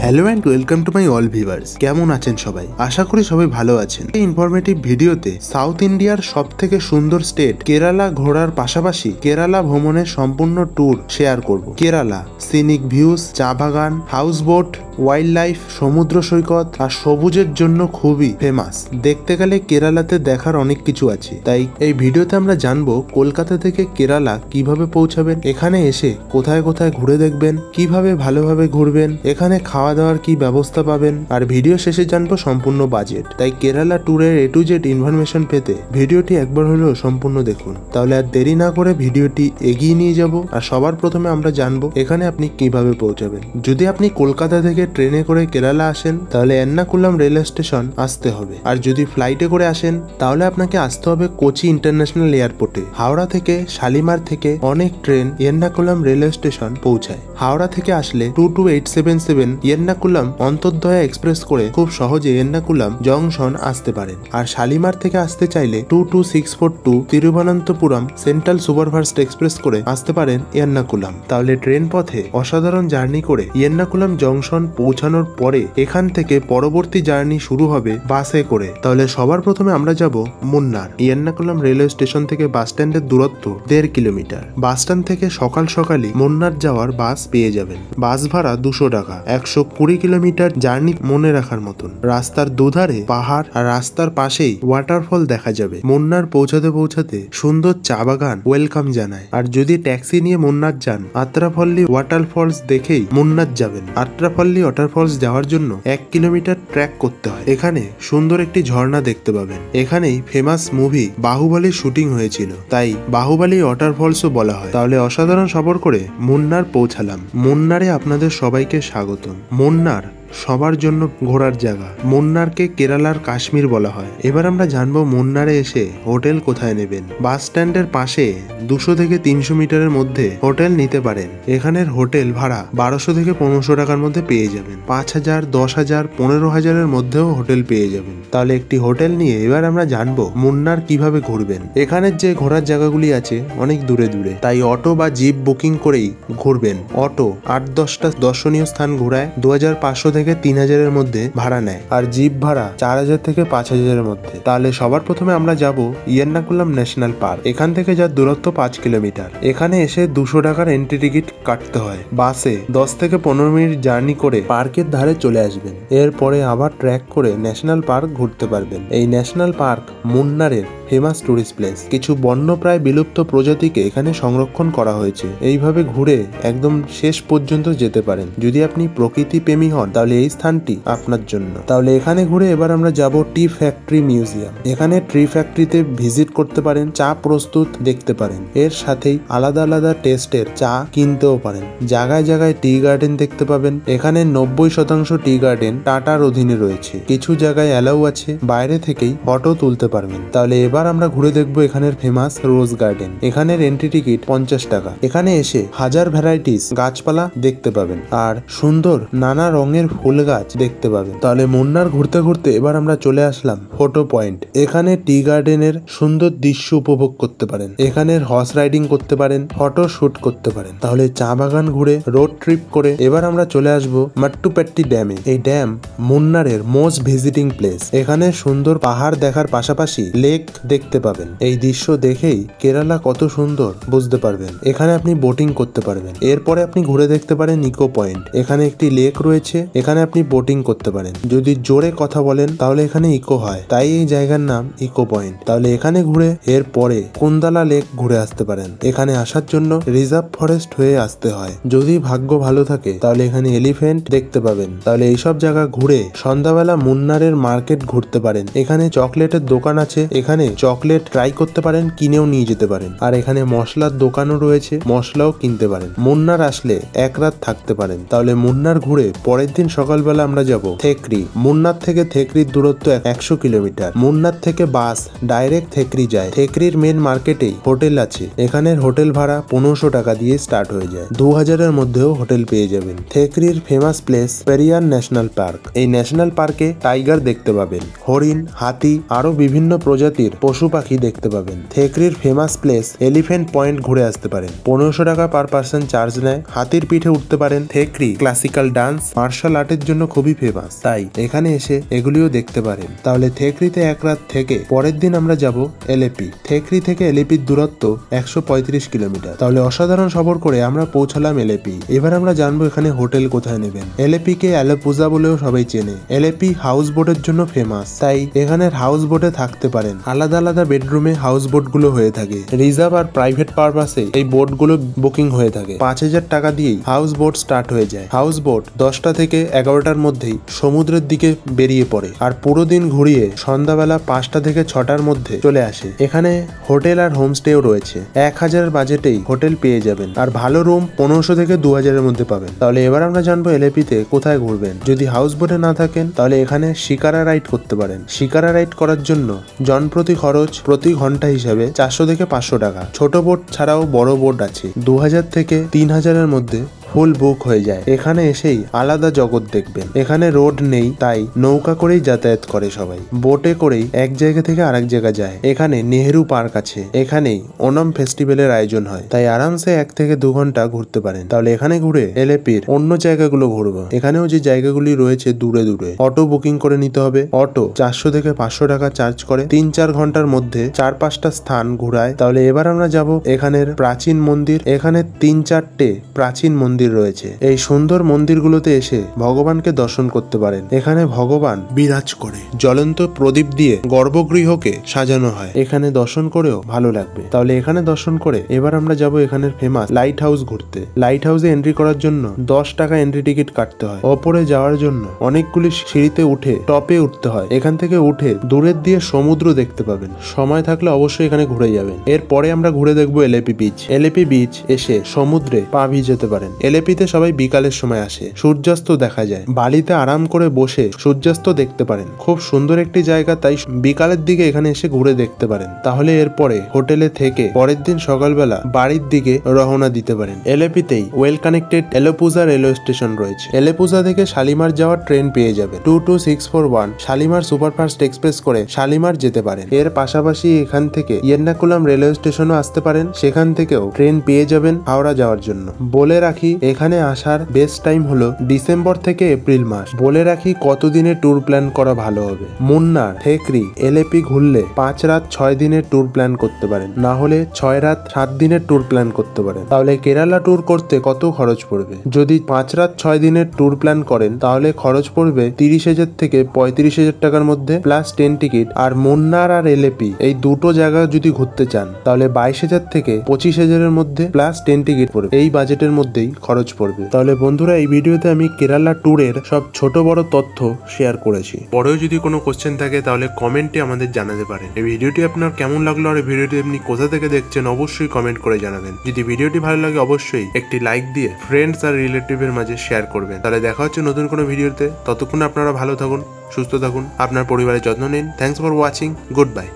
Hello and welcome to my all viewers. কেমন আছেন সবাই? আশা করি সবাই ভালো আছেন। এই ইনফরমেটিভ ভিডিওতে সাউথ ইন্ডিয়ার সব থেকে সুন্দর স্টেট কেরালা ঘোরার পাশাপাশি কেরালা ভ্রমণের সম্পূর্ণ ট্যুর শেয়ার করব। কেরালা সিনিক ভিউজ, চা বাগান, হাউস বোট, ওয়াইল্ড লাইফ, সমুদ্র সৈকত আর সবুজের জন্য খুবই ফেমাস। দেখতে গেলে কেরালাতে দেখার অনেক কিছু আছে। তাই এই ভিডিওতে আমরা জানবো কলকাতা থেকে কেরালা কিভাবে পৌঁছাবেন, এখানে এসে কোথায় কোথায় ঘুরে দেখবেন, কিভাবে ভালোভাবে ঘুরবেন, এখানে খাওয়া দাওয়ার কি ব্যবস্থা পাবেন, আর ভিডিও শেষে জানবো সম্পূর্ণ বাজেট। তাই কেরালা ট্যুরের A to Z ইনফরমেশন পেতে ভিডিওটি একবার হলেও সম্পূর্ণ দেখুন। তাহলে আর দেরি না করে ভিডিওটি এগিয়ে নিয়ে যাব। আর সবার প্রথমে আমরা জানবো এখানে আপনি কিভাবে পৌঁছাবেন। যদি আপনি কলকাতা থেকে ট্রেনে করে কেরালা আসেন তাহলে এর্নাকুলাম রেল স্টেশন আসতে হবে। আর যদি ফ্লাইটে করে আসেন তাহলে আপনাকে আসতে হবে কোচি ইন্টারন্যাশনাল এয়ারপোর্টে। হাওড়া থেকে শালিমার থেকে অনেক ট্রেন এর্নাকুলাম রেলওয়ে স্টেশন পৌঁছায়। হাওড়া থেকে আসলে 22877 এর্নাকুলাম অন্তর্দয়া এক্সপ্রেস করে খুব সহজে এর্নাকুলাম জংশন আসতে পারেন। আর শালিমার থেকে আসতে চাইলে 22642 তিরুবনন্তপুরম সেন্ট্রাল সুপারফাস্ট এক্সপ্রেস করে আসতে পারেন এর্নাকুলাম। তাহলে ট্রেন পথে অসাধারণ জার্নি করে এর্নাকুলাম জংশন পৌঁছানোর পরে এখান থেকে পরবর্তী জার্নি শুরু হবে বাসে করে। তাহলে সবার প্রথমে আমরা যাব মুন্নার। এর্নাকুলাম রেলওয়ে স্টেশন থেকে বাস স্ট্যান্ডের দূরত্ব 1.5 কিলোমিটার। বাস স্ট্যান্ড থেকে সকাল সকালই মুন্নার যাওয়ার বাস পেয়ে যাবেন। বাস ভাড়া 200 টাকা। 120 কিলোমিটার জার্নি মনে রাখার মতন। রাস্তার দুধারে পাহাড় আর রাস্তার পাশেই ওয়াটারফল দেখা যাবে। মুন্নার পৌঁছাতে পৌঁছাতে সুন্দর চা বাগান ওয়েলকাম জানায়। আর যদি ট্যাক্সি নিয়ে মুন্নার যান আত্রাপল্লী ওয়াটারফলস দেখেই মুন্নার যাবেন। আত্রাপল্লী ওয়াটারফলস যাওয়ার জন্য 1 কিলোমিটার ট্র্যাক করতে হয়। এখানে সুন্দর একটি ঝর্ণা দেখতে পাবেন। এখানেই ফেমাস মুভি বাহুবলীর শুটিং হয়েছিল, তাই বাহুবলী ওয়াটারফলসও বলা হয়। তাহলে অসাধারণ সফর করে মুন্নার পৌঁছালাম। মুন্নারে আপনাদের সবাইকে স্বাগতম। মুন্নার সবার জন্য ঘোরার জায়গা। মুন্নারকে কেরালার কাশ্মীর বলা হয়। এবার আমরা জানবো মুন্নারে এসে হোটেল কোথায় নেবেন। বাস স্ট্যান্ডের পাশে 200 থেকে 300 মিটারের মধ্যে হোটেল নিতে পারেন। এখানের হোটেল ভাড়া 1200 থেকে 1500 টাকার মধ্যে পেয়ে যাবেন। 5000, 10,000, 15,000-এর মধ্যেও হোটেল পেয়ে যাবেন। তাহলে একটি হোটেল নিয়ে এবার আমরা জানবো মুন্নার কিভাবে ঘুরবেন। এখানের যে ঘোরার জায়গাগুলি আছে অনেক দূরে দূরে, তাই অটো বা জিপ বুকিং করেই ঘুরবেন। অটো 8-10টা দর্শনীয় স্থান ঘোরায় 2500 থেকে 3000-এর মধ্যে ভাড়া নেয়। আর জিপ ভাড়া 4000 থেকে 5000-এর মধ্যে। তাহলে সবার প্রথমে আমরা যাব এর্নাকুলাম ন্যাশনাল পার্ক। এখান থেকে যার দূরত্ব 5 কিলোমিটার। এখানে এসে 200 টাকার এন্ট্রি টিকিট কাটতে হয়। বাসে 10 থেকে 15 মিনিট জার্নি করে পার্কের ধারে চলে আসবেন। এরপরে আবার ট্র্যাক করে ন্যাশনাল পার্ক ঘুরতে পারবেন। এই ন্যাশনাল পার্ক মুন্নারের ফেমাস টুরিস্ট প্লেস। কিছু বন্যপ্রায় বিলুপ্ত প্রজাতিকে এখানে সংরক্ষণ করা হয়েছে। এইভাবে ঘুরে একদম শেষ পর্যন্ত যেতে পারেন। যদি আপনি প্রকৃতি প্রেমী হন তাহলে এই স্থানটি আপনার জন্য। তাহলে এখানে ঘুরে এবার আমরা যাব টি ফ্যাক্টরি মিউজিয়াম। এখানে ট্রি ফ্যাক্টরিতে ভিজিট করতে পারেন, চা প্রস্তুত দেখতে পারেন। এর সাথেই আলাদা আলাদা টেস্টের চা কিনতেও পারেন। জায়গায় জায়গায় টি গার্ডেন দেখতে পাবেন। এখানে 90% টি গার্ডেন টাটার অধীনে রয়েছে। কিছু জায়গায় অ্যালাউ আছে, বাইরে থেকেই ফটো তুলতে পারবেন। তাহলে এবার আমরা ঘুরে দেখবো এখানের ফেমাস রোজ গার্ডেন। এখানের এন্ট্রি টিকিট 50 টাকা। এখানে এসে হাজার ভ্যারাইটিস গাছপালা দেখতে পাবেন আর সুন্দর নানা রঙের ফুল গাছ দেখতে পাবেন। তাহলে মুন্নার ঘুরতে ঘুরতে এবার আমরা চলে আসলাম ফটো পয়েন্ট। এখানে টি গার্ডেনের সুন্দর দৃশ্য উপভোগ করতে পারেন। এখানের হর্স রাইডিং করতে পারেন, ফটো শুট করতে পারেন। তাহলে চা বাগান ঘুরে রোড ট্রিপ করে এবার আমরা চলে আসবো মাট্টুপেট্টি ড্যামে। এই ড্যাম মুন্নারের মোস্ট ভিজিটিং প্লেস। এখানে সুন্দর পাহাড় দেখার পাশাপাশি লেক দেখতে পাবেন। এই দৃশ্য দেখেই কেরালা কত সুন্দর বুঝতে পারবেন। এখানে আপনি বোটিং করতে পারবেন। এরপরে আপনি ঘুরে দেখতে পারেন ইকো পয়েন্ট। এখানে একটি লেক রয়েছে, এখানে আপনি বোটিং করতে পারেন। যদি জোরে কথা বলেন তাহলে এখানে ইকো হয়, তাই এই জায়গার নাম ইকো পয়েন্ট। তাহলে এখানে ঘুরে এরপরে কুন্দালা লেক ঘুরে আসতে পারেন। এখানে আসার জন্য রিজার্ভ ফরেস্ট হয়ে আসতে হয়। যদি ভাগ্য ভালো থাকে তাহলে এখানে এলিফ্যান্ট দেখতে পাবেন। তাহলে এইসব জায়গা ঘুরে সন্ধ্যাবেলা মুন্নারের মার্কেট ঘুরতে পারেন। এখানে চকলেটের দোকান আছে, এখানে চকলেট ট্রাই করতে পারেন, কিনেও নিয়ে যেতে পারেন। আর এখানে মশলার দোকানও রয়েছে, মশলাও কিনতে পারেন। মুন্নার আসলে এক রাত থাকতে পারেন। তাহলে মুন্নার ঘুরে পরের দিন সকালবেলা আমরা যাব থেকরি। মুন্নার থেকে থেকরির দূরত্ব 100 কিলোমিটার। মুন্নার থেকে বাস ডাইরেক্ট থেকরি যায়। থেকরির মেন মার্কেটেই হোটেল আছে। এখানের হোটেল ভাড়া 1500 টাকা দিয়ে স্টার্ট হয়ে যায়। 2000-এর মধ্যেও হোটেল পেয়ে যাবেন। থেকরির famous place Periyar national park. এই ন্যাশনাল পার্কে টাইগার দেখতে পাবেন, হরিণ, হাতি, আরো বিভিন্ন প্রজাতির পশু পাখি দেখতে পাবেন। থেকরির ফেমাস প্লেস এলিফ্যান্ট পয়েন্ট ঘুরে আসতে পারেন। 1500 টাকা পার পার্সন চার্জ নেয়। হাতির পিঠে উঠতে পারেন। থেকরি ক্লাসিক্যাল ডান্স মার্শাল আর্টের জন্য খুবই ফেমাস, তাই এখানে এসে এগুলিও দেখতে পারেন। তাহলে থেকরিতে এক রাত থেকে পরের দিন আমরা যাব এলএপি। থেকরি থেকে এলএপির দূরত্ব 135 কিলোমিটার। তাহলে অসাধারণ সফর করে আমরা পৌঁছালাম এলএপি। এবার আমরা জানবো এখানে হোটেল কোথায় নেবেন। এলএপি কে অ্যালোপুজা বলেও সবাই চেনে। এলএপি হাউস বোটের জন্য ফেমাস, তাই এখানের হাউস বোটে থাকতে পারেন। আলাদা আলাদা বেডরুমে হাউস বোট গুলো হয়ে থাকে। রিজার্ভ আর প্রাইভেট পারপাসে এই বোট গুলো বুকিং হয়ে থাকে। 5000 টাকা দিয়েই হাউস বোট স্টার্ট হয়ে যায়। হাউস বোট 10টা থেকে 11টার মধ্যেই সমুদ্রের দিকে বেরিয়ে পড়ে আর পুরো দিন ঘুরিয়ে সন্ধ্যাবেলা 5টা থেকে 6টার মধ্যে চলে আসে। এখানে হোটেল আর হোমস্টেও রয়েছে। 1000 বাজেটেই হোটেল পেয়ে যাবেন আর ভালো রুম 1500 থেকে 2000 এর মধ্যে পাবেন। তাহলে এবার আমরা জানবো এলএপিতে কোথায় ঘুরবেন। যদি হাউস বোটে না থাকেন তাহলে এখানে শিকারা রাইড করতে পারেন। শিকারা রাইড করার জন্য জনপ্রতি খরচ প্রতি ঘন্টা হিসাবে 400 থেকে 500 টাকা। ছোট বোট ছাড়াও বড় বোট আছে। 2000 থেকে 3000 এর মধ্যে ফুল বুক হয়ে যায়। এখানে এসেই আলাদা জগৎ দেখবেন। এখানে রোড নেই, তাই নৌকা করেই যাতায়াত করে সবাই। বোটে করেই এক জায়গা থেকে আরেক জায়গা যায়। এখানে নেহেরু পার্ক আছে। এখানেই ওনাম ফেস্টিভ্যালের আয়োজন হয়, তাই আরামসে 1 থেকে 2 ঘন্টা ঘুরতে পারেন। তাহলে এখানে ঘুরে এলএপির অন্য জায়গাগুলো ঘুরবো। এখানেও যে জায়গাগুলি রয়েছে দূরে দূরে অটো বুকিং করে নিতে হবে। অটো 400 থেকে 500 টাকা চার্জ করে। 3-4 ঘন্টার মধ্যে 4-5টা স্থান ঘুরায়। তাহলে এবার আমরা যাব এখানের প্রাচীন মন্দির। এখানে 3-4টে প্রাচীন মন্দির রয়েছে। এই সুন্দর মন্দিরগুলোতে এসে ভগবানকে দর্শন করতে পারেন। এখানে ভগবান বিরাজ করে। জ্বলন্ত প্রদীপ দিয়ে গর্ভগৃহকে সাজানো হয়। এখানে দর্শন করেও ভালো লাগবে। তাহলে এখানে দর্শন করে এবার আমরা যাব এখানের ফেমাস লাইট হাউস ঘুরতে। লাইট হাউসে এন্ট্রি করার জন্য 10 টাকা এন্ট্রি টিকিট কাটতে হয়। ওপরে যাওয়ার জন্য অনেকগুলি সিঁড়িতে উঠে টপে উঠতে হয়। এখান থেকে উঠে দূরের দিয়ে সমুদ্র দেখতে পাবেন। সময় থাকলে অবশ্যই এখানে ঘুরে যাবেন। এরপরে আমরা ঘুরে দেখবো এলএপি বিচ। এলএপি বিচ এসে সমুদ্রে পা ভিজাতে পারেন। এলএপিতে সবাই বিকালের সময় আসে। সূর্যাস্ত দেখা যায়। বালিতে আরাম করে বসে সূর্যাস্ত দেখতে পারেন। খুব সুন্দর একটি জায়গা, তাই বিকালের দিকে এখানে এসে ঘুরে দেখতে পারেন। তাহলে এরপরে হোটেলে থেকে পরের দিন সকালবেলা বাড়ির দিকে রওনা দিতে পারেন। এলএপিতেই ওয়েল কানেক্টেড এলোপুজা রেলওয়ে স্টেশন রয়েছে। এলোপুজা থেকে শালিমার যাওয়ার ট্রেন পেয়ে যাবেন। 22641 শালিমার সুপারফাস্ট এক্সপ্রেস করে শালিমার যেতে পারেন। এর পাশাপাশি এখান থেকে এর্নাকুলাম রেলওয়ে স্টেশনও আসতে পারেন। সেখান থেকেও ট্রেন পেয়ে যাবেন হাওড়া যাওয়ার জন্য। বলে রাখি এখানে আসার বেস্ট টাইম হলো ডিসেম্বর থেকে এপ্রিল মাস। বলে রাখি কতদিনের ট্যুর প্ল্যান করা ভালো হবে। মুন্নার, থেকরি, এলএপি ঘুরলে 5 রাত 6 দিনের ট্যুর প্ল্যান করতে পারেন। না হলে 6 রাত 7 দিনের ট্যুর প্ল্যান করতে পারেন। তাহলে কেরালা ট্যুর করতে কত খরচ পড়বে? যদি 5 রাত 6 দিনের ট্যুর প্ল্যান করেন তাহলে খরচ পড়বে 30,000 থেকে 35,000 টাকার মধ্যে প্লাস ট্রেন টিকিট। আর মুন্নার আর এলএপি এই দুটো জায়গা যদি ঘুরতে চান তাহলে 22,000 থেকে 25,000 এর মধ্যে প্লাস ট্রেন টিকিট পড়বে। এই বাজেটের মধ্যেই খরচ পড়বে। তাহলে বন্ধুরা এই ভিডিওতে আমি কেরালা ট্যুরের সব ছোট বড় তথ্য শেয়ার করেছি। পরেও যদি কোনো কোশ্চেন থাকে তাহলে কমেন্টে আমাদের জানাতে পারেন। এই ভিডিওটি আপনার কেমন লাগলো আর এই ভিডিওটি আপনি কোথা থেকে দেখছেন অবশ্যই কমেন্ট করে জানাবেন। যদি ভিডিওটি ভালো লাগে অবশ্যই একটি লাইক দিয়ে ফ্রেন্ডস আর রিলেটিভের মাঝে শেয়ার করবেন। তাহলে দেখা হচ্ছে নতুন কোনো ভিডিওতে। ততক্ষণ আপনারা ভালো থাকুন, সুস্থ থাকুন, আপনার পরিবারের যত্ন নিন। Thanks for watching. Good bye.